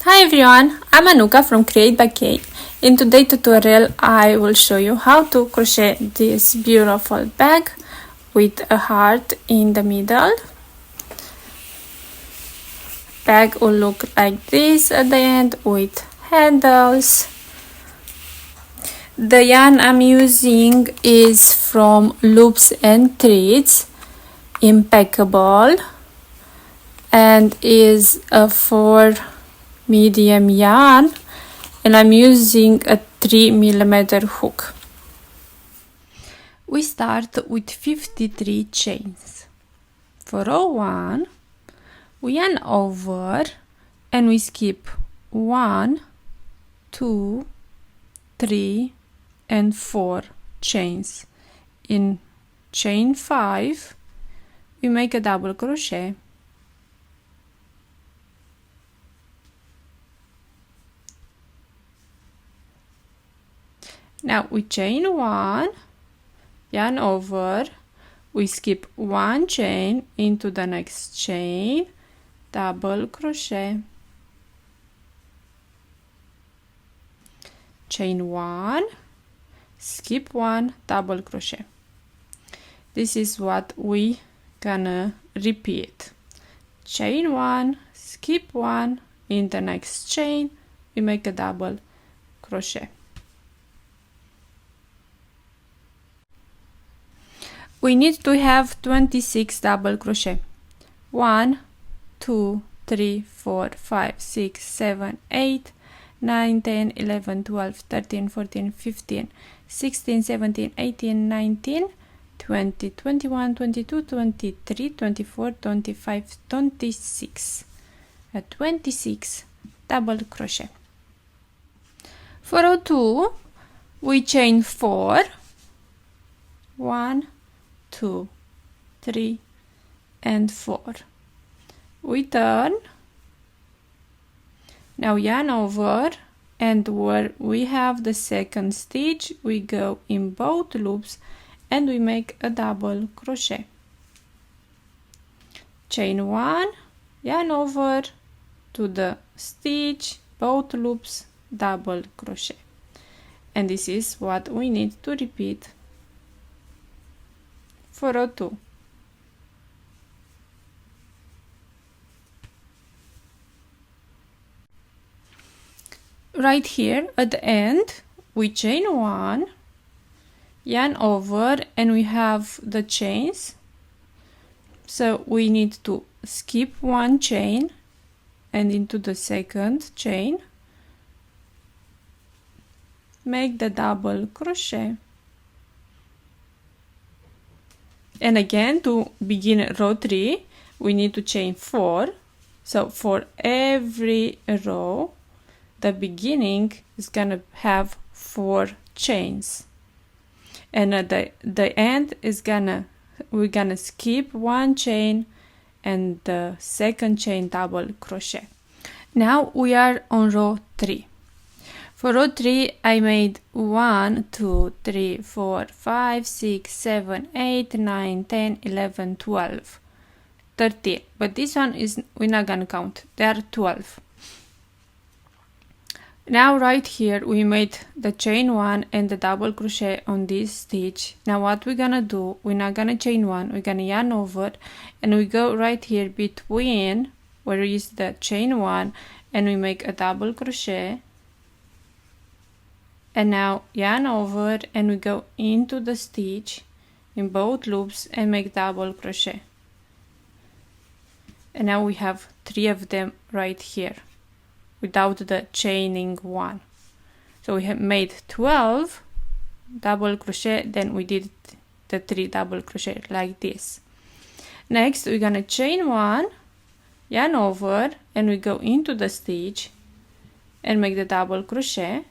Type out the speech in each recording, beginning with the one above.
Hi everyone, I'm Anuka from Create by Kate. In today's tutorial I will show you how to crochet this beautiful bag with a heart in the middle. Bag will look like this at the end with handles. The yarn I'm using is from Loops and Threads, Impeccable, and is a 4 medium yarn, and I'm using a 3mm hook. We start with 53 chains. For row 1, we yarn over and we skip 1, 2, 3 and 4 chains. In chain 5 we make a double crochet. Now we chain 1, yarn over, we skip 1 chain into the next chain, double crochet, chain 1, skip 1, double crochet. This is what we gonna repeat. Chain 1, skip 1, in the next chain we make a double crochet. We need to have 26 double crochet. 1, 2, 3, 4, 5, 6, 7, 8, 9, 10, 11, 12, 13, 14, 15, 16, 17, 18, 19, 20, 21, 22, 23, 24, 25, 26. 26 double crochet. For row 2, we chain 4, 1, 2, 3 and 4. We turn. Now yarn over, and where we have the second stitch we go in both loops and we make a double crochet. Chain 1, yarn over to the stitch, both loops, double crochet. And this is what we need to repeat for row 2. Right here at the end we chain 1, yarn over, and we have the chains, so we need to skip 1 chain and into the second chain, make the double crochet. And again, to begin row 3 we need to chain 4, so for every row the beginning is gonna have 4 chains, and at the end is we're gonna skip 1 chain and the second chain double crochet. Now we are on row 3. For row 3 I made 1, 2, 3, 4, 5, 6, 7, 8, 9, 10, 11, 12, 13, but this one is we're not gonna count, there are 12. Now right here we made the chain 1 and the double crochet on this stitch. Now what we're gonna do, we're not gonna chain 1, we're gonna yarn over and we go right here between where is the chain 1 and we make a double crochet, and now yarn over and we go into the stitch in both loops and make double crochet. And now we have 3 of them right here without the chaining 1. So we have made 12 double crochet, then we did the 3 double crochet like this. Next we're gonna chain 1, yarn over, and we go into the stitch and make the double crochet,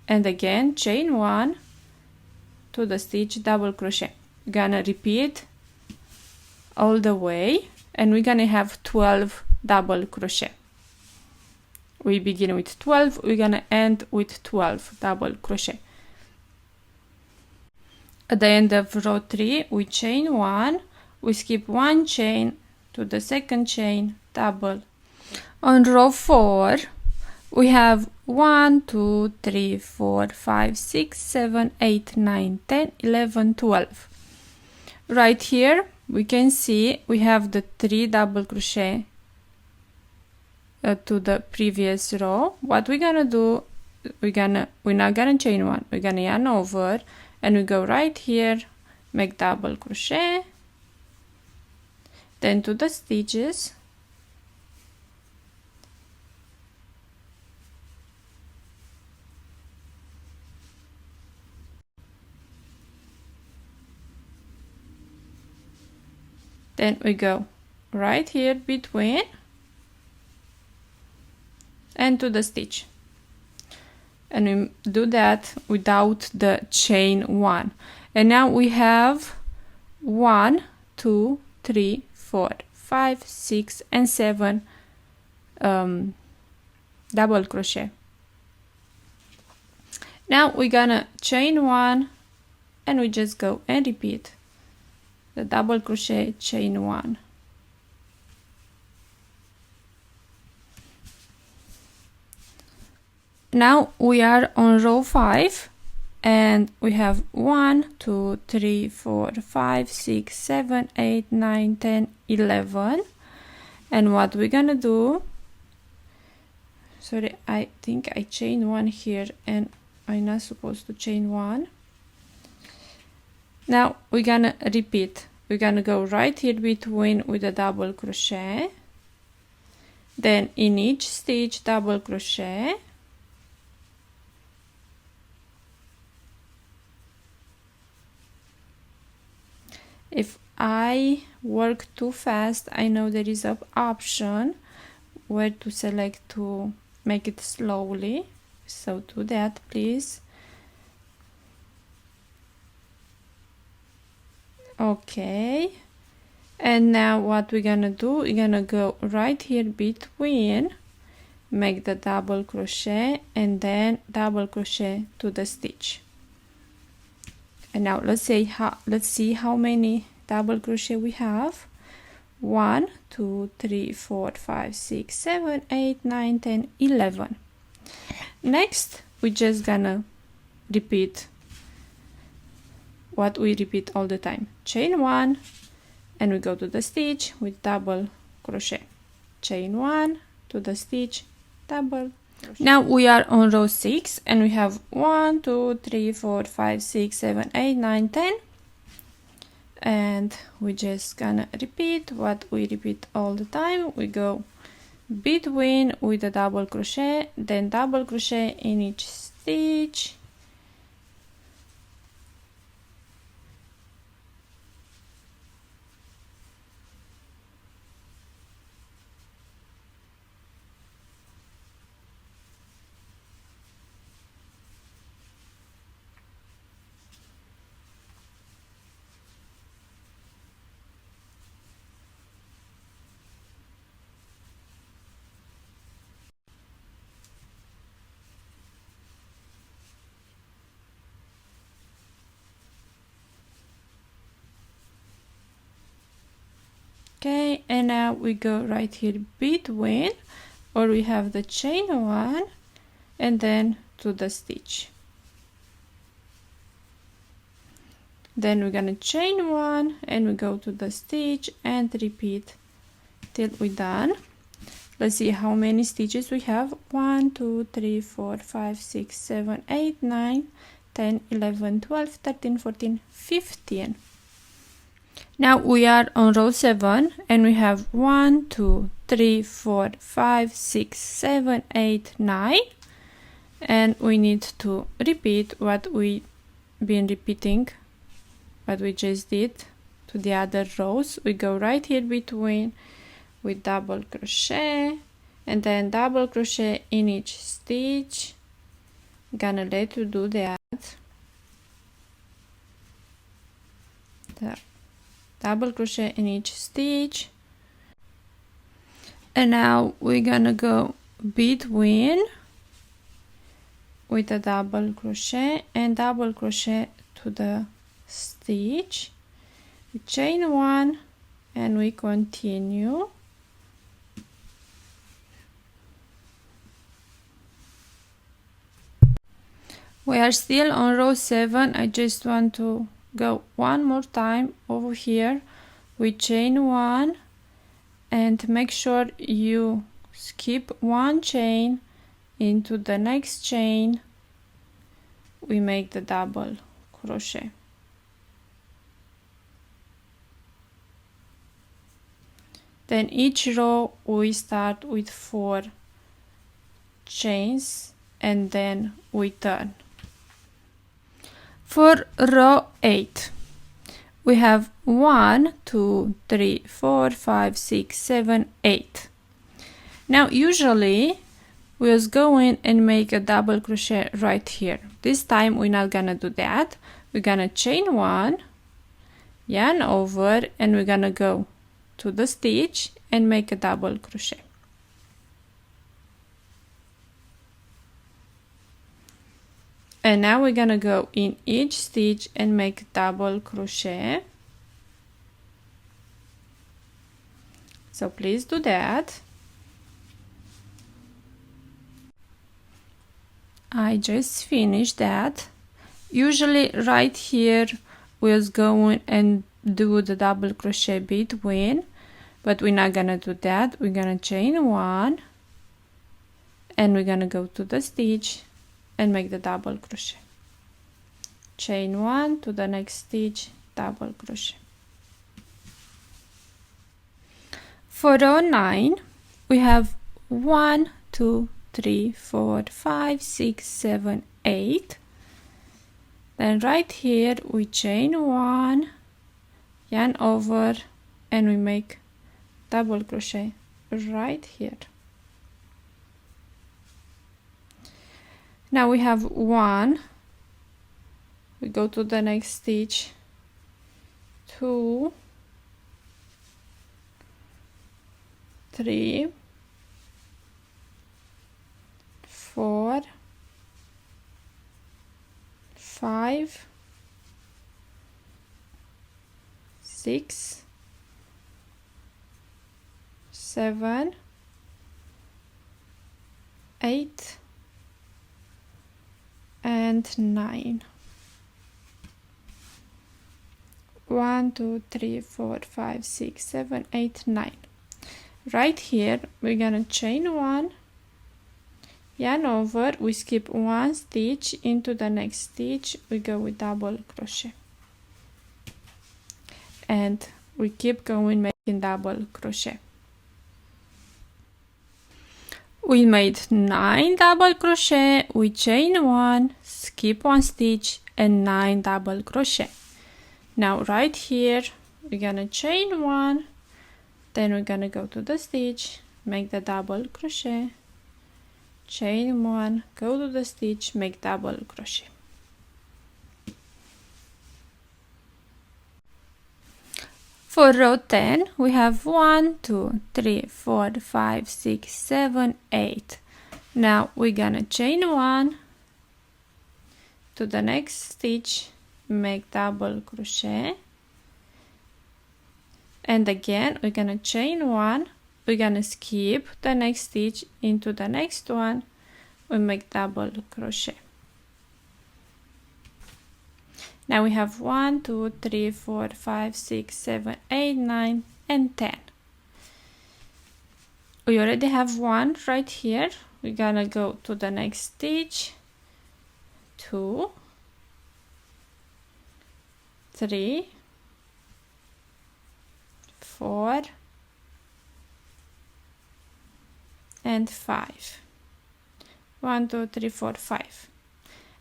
and again chain 1 to the stitch, double crochet. We're gonna repeat all the way and we're gonna have 12 double crochet. We begin with 12, we're gonna end with 12 double crochet. At the end of row 3 we chain 1, we skip 1 chain to the second chain, double. On row 4 we have 1, 2, 3, 4, 5, 6, 7, 8, 9, 10, 11, 12. Right here we can see we have the 3 double crochet to the previous row. What we're gonna do, we're not gonna chain one, we're gonna yarn over, and we go right here, make double crochet, then to the stitches, then we go right here between and to the stitch, and we do that without the chain one. And now we have 1, 2, 3, 4, 5, 6, and 7 double crochet. Now we're gonna chain one, and we just go and repeat the double crochet, chain one. Now we are on row 5, and we have 1, 2, 3, 4, 5, 6, 7, 8, 9, 10, 11. And what we're gonna do, sorry, I think I chained one here and I'm not supposed to chain one. Now we're gonna repeat. We're gonna go right here between with a double crochet, then in each stitch double crochet, if I work too fast, I know there is an option where to select to make it slowly, so do that please. Okay, and now what we're gonna do, we're gonna go right here between, make the double crochet, and then double crochet to the stitch. And now let's see how many double crochet we have. 1, 2, 3, 4, 5, 6, 7, 8, 9, 10, 11. Next we're just gonna repeat what we repeat all the time. Chain one, and we go to the stitch with double crochet. Chain one, to the stitch, double crochet. Now we are on row 6, and we have 1, 2, 3, 4, 5, 6, 7, 8, 9, 10. And we just gonna repeat what we repeat all the time. We go between with a double crochet, then double crochet in each stitch, okay. And now we go right here between, or we have the chain one, and then to the stitch. Then we're gonna chain one, and we go to the stitch and repeat till we're done. Let's see how many stitches we have. 1, 2, 3, 4, 5, 6, 7, 8, 9, 10, 11, 12, 13, 14, 15. Now we are on row 7, and we have 1, 2, 3, 4, 5, 6, 7, 8, 9, and we need to repeat what we been repeating, what we just did to the other rows. We go right here between with double crochet, and then double crochet in each stitch. Gonna let you do that. Double crochet in each stitch, and now we're gonna go between with a double crochet and double crochet to the stitch. We chain one, and we continue. We are still on row 7. I just want to go one more time over here. We chain 1 and make sure you skip 1 chain into the next chain. We make the double crochet. Then each row we start with 4 chains and then we turn. For row 8, we have 1, 2, 3, 4, 5, 6, 7, 8. Now usually we just go in and make a double crochet right here. This time we're not gonna do that. We're gonna chain 1, yarn over, and we're gonna go to the stitch and make a double crochet. And now we're gonna go in each stitch and make double crochet. So please do that. I just finished that. Usually right here we'll go in and do the double crochet between, but we're not gonna do that. We're gonna chain 1 and we're gonna go to the stitch and make the double crochet. Chain 1 to the next stitch, double crochet. For row 9 we have 1, 2, 3, 4, 5, 6, 7, 8. Then right here we chain 1, yarn over, and we make double crochet right here. Now we have 1, we go to the next stitch, 2, 3, 4, 5, 6, 7, 8, and 9. 1, 2, 3, 4, 5, 6, 7, 8, 9. Right here we're gonna chain 1, yarn over, we skip 1 stitch into the next stitch, we go with double crochet, and we keep going making double crochet. We made 9 double crochet, we chain 1, skip 1 stitch, and 9 double crochet. Now right here we're gonna chain 1, then we're gonna go to the stitch, make the double crochet, chain 1, go to the stitch, make double crochet. For row 10 we have 1, 2, 3, 4, 5, 6, 7, 8. Now we're gonna chain 1 to the next stitch, make double crochet, and again we're gonna chain 1, we're gonna skip the next stitch into the next one, we make double crochet. Now we have 1, 2, 3, 4, 5, 6, 7, 8, 9, and 10. We already have 1 right here. We're gonna go to the next stitch, 2, 3, 4, and 5. 1, 2, 3, 4, 5.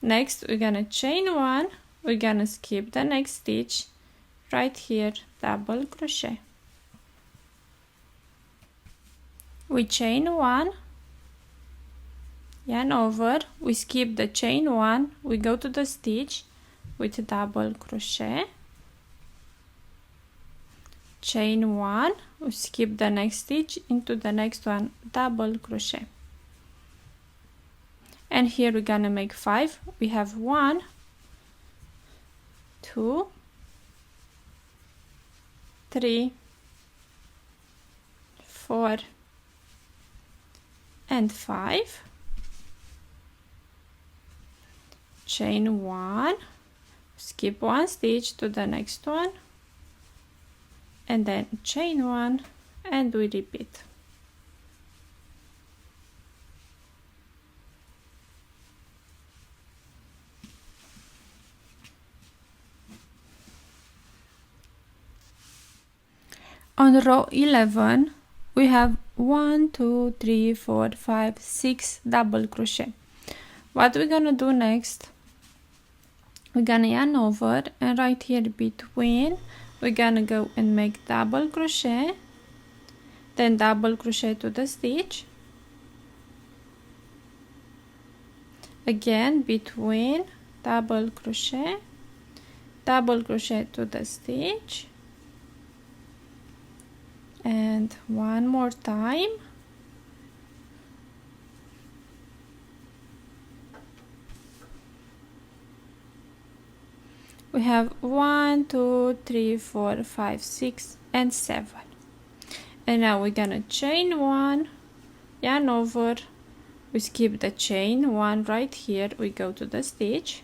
Next we're gonna chain 1, we're gonna skip the next stitch, right here double crochet. We chain 1, yarn over, we skip the chain 1, we go to the stitch with double crochet, chain 1, we skip the next stitch into the next one, double crochet. And here we're gonna make 5. We have 1, 2, 3, 4, and 5. chain 1, skip 1 stitch to the next one, and then chain 1, and we repeat. On row 11 we have 1, 2, 3, 4, 5, 6 double crochet. What we're gonna do next, we're gonna yarn over, and right here between we're gonna go and make double crochet, then double crochet to the stitch, again between, double crochet to the stitch, and one more time, we have 1, 2, 3, 4, 5, 6 and 7, and now we're gonna chain 1, yarn over, we skip the chain 1 right here, we go to the stitch,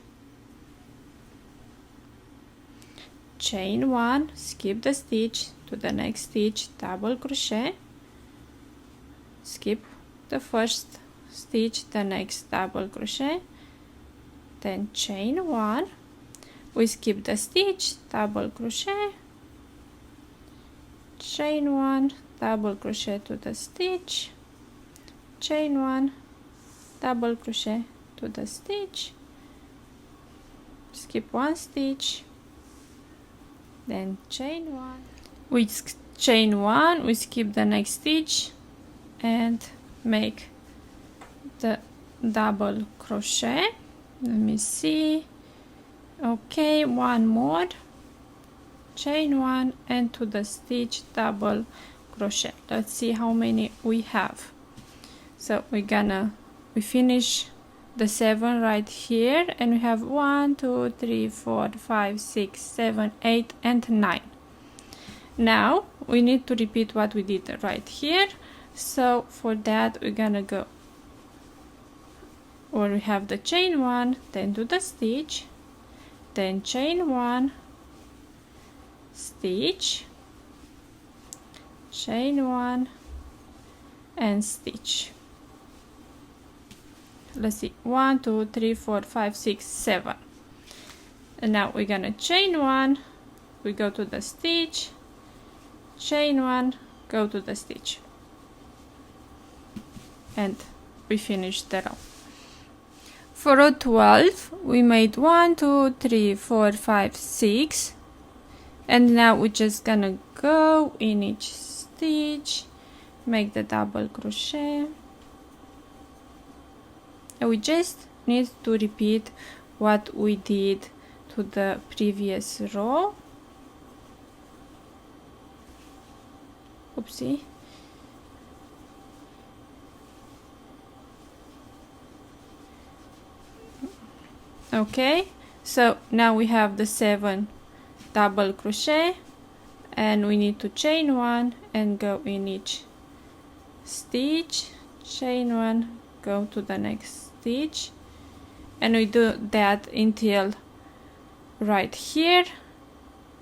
chain 1, skip the stitch to the next stitch, double crochet, skip the first stitch, the next double crochet, then chain 1, we skip the stitch, double crochet, chain 1, double crochet to the stitch, chain 1, double crochet to the stitch, skip 1 stitch, then chain 1, we chain 1, we skip the next stitch and make the double crochet. Let me see. Okay, one more, chain 1 and to the stitch, double crochet. Let's see how many we have. So we finish the 7 right here, and we have 1, 2, 3, 4, 5, 6, 7, 8 and 9. Now we need to repeat what we did right here, so for that we're gonna go, or we have the chain 1, then do the stitch, then chain 1, stitch, chain 1 and stitch. Let's see, 1, 2, 3, 4, 5, 6, 7, and now we're gonna chain 1, we go to the stitch, chain 1, go to the stitch, and we finish the row. For row 12 we made 1, 2, 3, 4, 5, 6, and now we're just gonna go in each stitch, make the double crochet, and we just need to repeat what we did to the previous row. Oopsie. Okay, so now we have the 7 double crochet, and we need to chain 1 and go in each stitch, chain 1, go to the next stitch, and we do that until right here.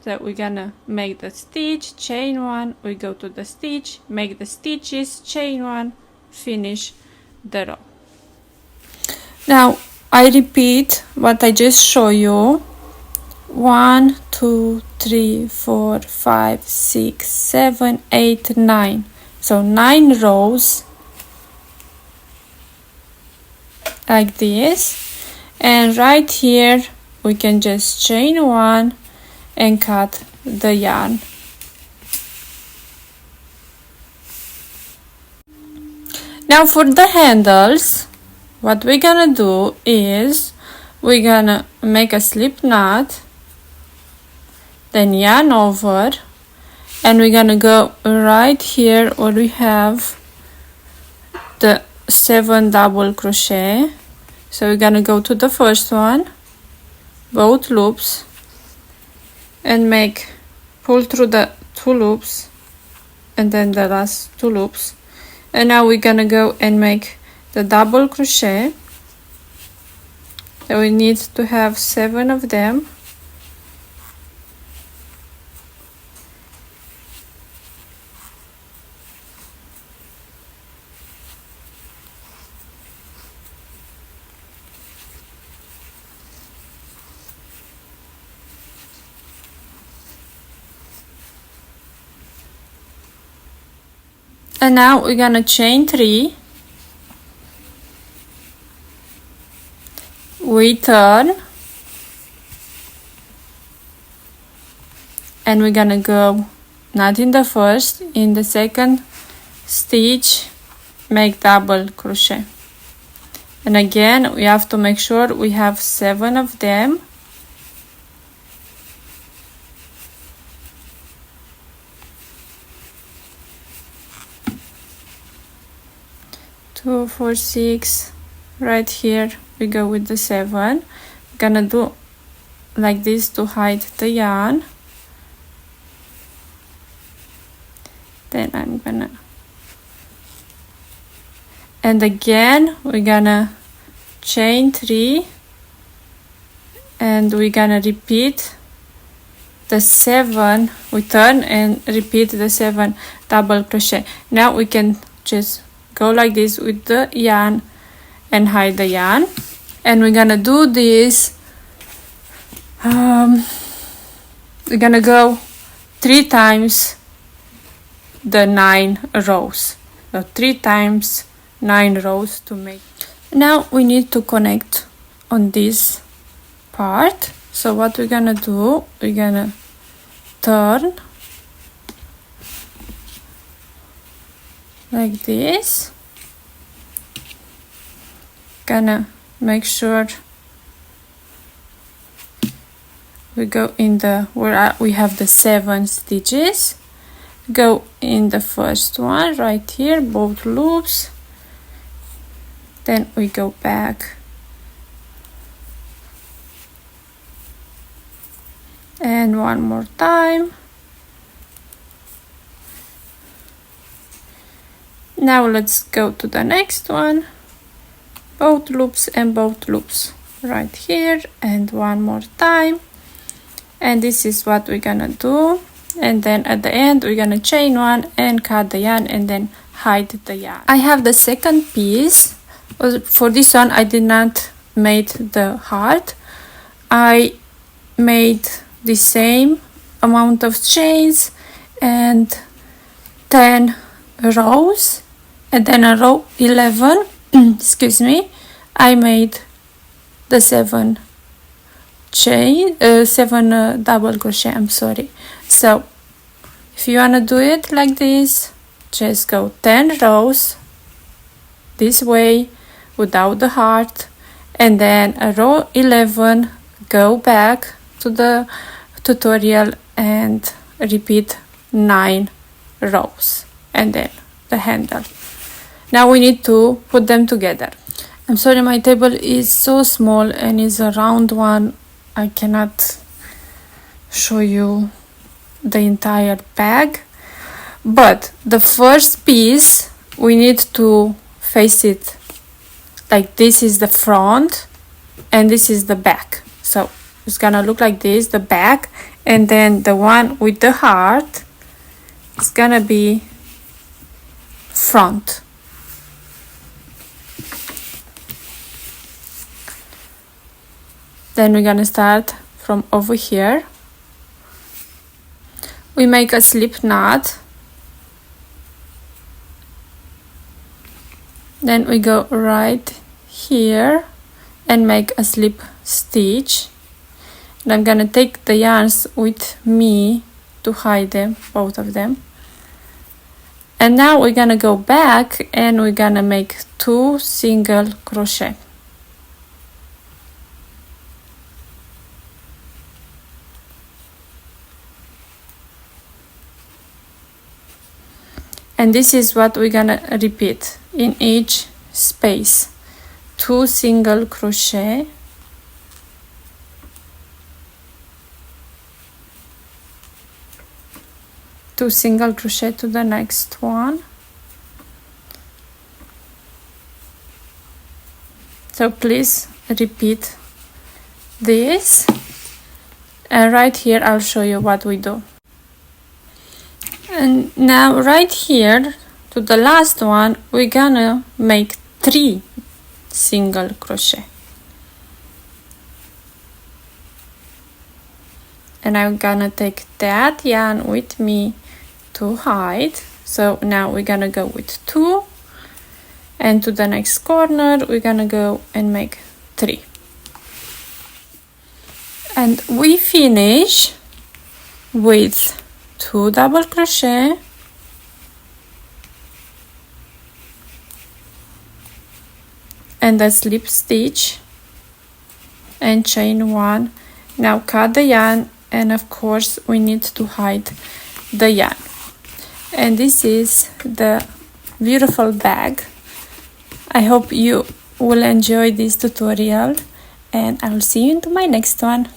So we're gonna make the stitch, chain 1, we go to the stitch, make the stitches, chain 1, finish the row. Now I repeat what I just showed you. 1, 2, 3, 4, 5, 6, 7, 8, 9. So 9 rows like this, and right here we can just chain 1 and cut the yarn. Now for the handles, what we're gonna do is we're gonna make a slip knot, then yarn over, and we're gonna go right here where we have the 7 double crochet. So we're gonna go to the first one, both loops, and pull through the 2 loops and then the last 2 loops, and now we're gonna go and make the double crochet, So we need to have 7 of them. And now we're gonna chain 3. We turn, and we're gonna go not in the first, in the second stitch, make double crochet. And again, we have to make sure we have 7 of them. Two, 4, 6. Right here we go with the 7. Gonna do like this to hide the yarn. Then I'm gonna, and again we're gonna chain 3, and we're gonna repeat the 7. We turn and repeat the 7 double crochet. Now we can just go like this with the yarn and hide the yarn, and we're gonna do this. We're gonna go 3 times the 9 rows. So 3 times 9 rows to make. Now we need to connect on this part. So what we're gonna do, we're gonna turn like this. Gonna make sure we go in the where we have the 7 stitches. Go in the first one right here, both loops. Then we go back and one more time. Now let's go to the next one, both loops and both loops right here, and one more time. And this is what we're gonna do. And then at the end we're gonna chain 1 and cut the yarn and then hide the yarn. I have the second piece. For this one I did not made the heart. I made the same amount of chains and 10 rows, and then on row 11 excuse me, I made the 7 double crochet. I'm sorry. So if you want to do it like this, just go 10 rows this way without the heart, and then a row 11 go back to the tutorial and repeat 9 rows and then the handle. Now we need to put them together. I'm sorry, my table is so small and is a round one. I cannot show you the entire bag, but the first piece we need to face it like this is the front and this is the back. So it's gonna look like this, the back, and then the one with the heart is gonna be front. Then we're gonna start from over here. We make a slip knot, then we go right here and make a slip stitch, and I'm gonna take the yarns with me to hide them, both of them. And now we're gonna go back and we're gonna make 2 single crochet. And this is what we're gonna repeat in each space. 2 single crochet, two single crochet to the next one. So please repeat this, and right here I'll show you what we do. And now right here to the last one, we're gonna make 3 single crochet. And I'm gonna take that yarn with me to hide. So now we're gonna go with 2, and to the next corner we're gonna go and make 3. And we finish with 2 double crochet, and a slip stitch and chain 1. Now cut the yarn, and of course we need to hide the yarn. And this is the beautiful bag. I hope you will enjoy this tutorial, and I'll see you into my next one.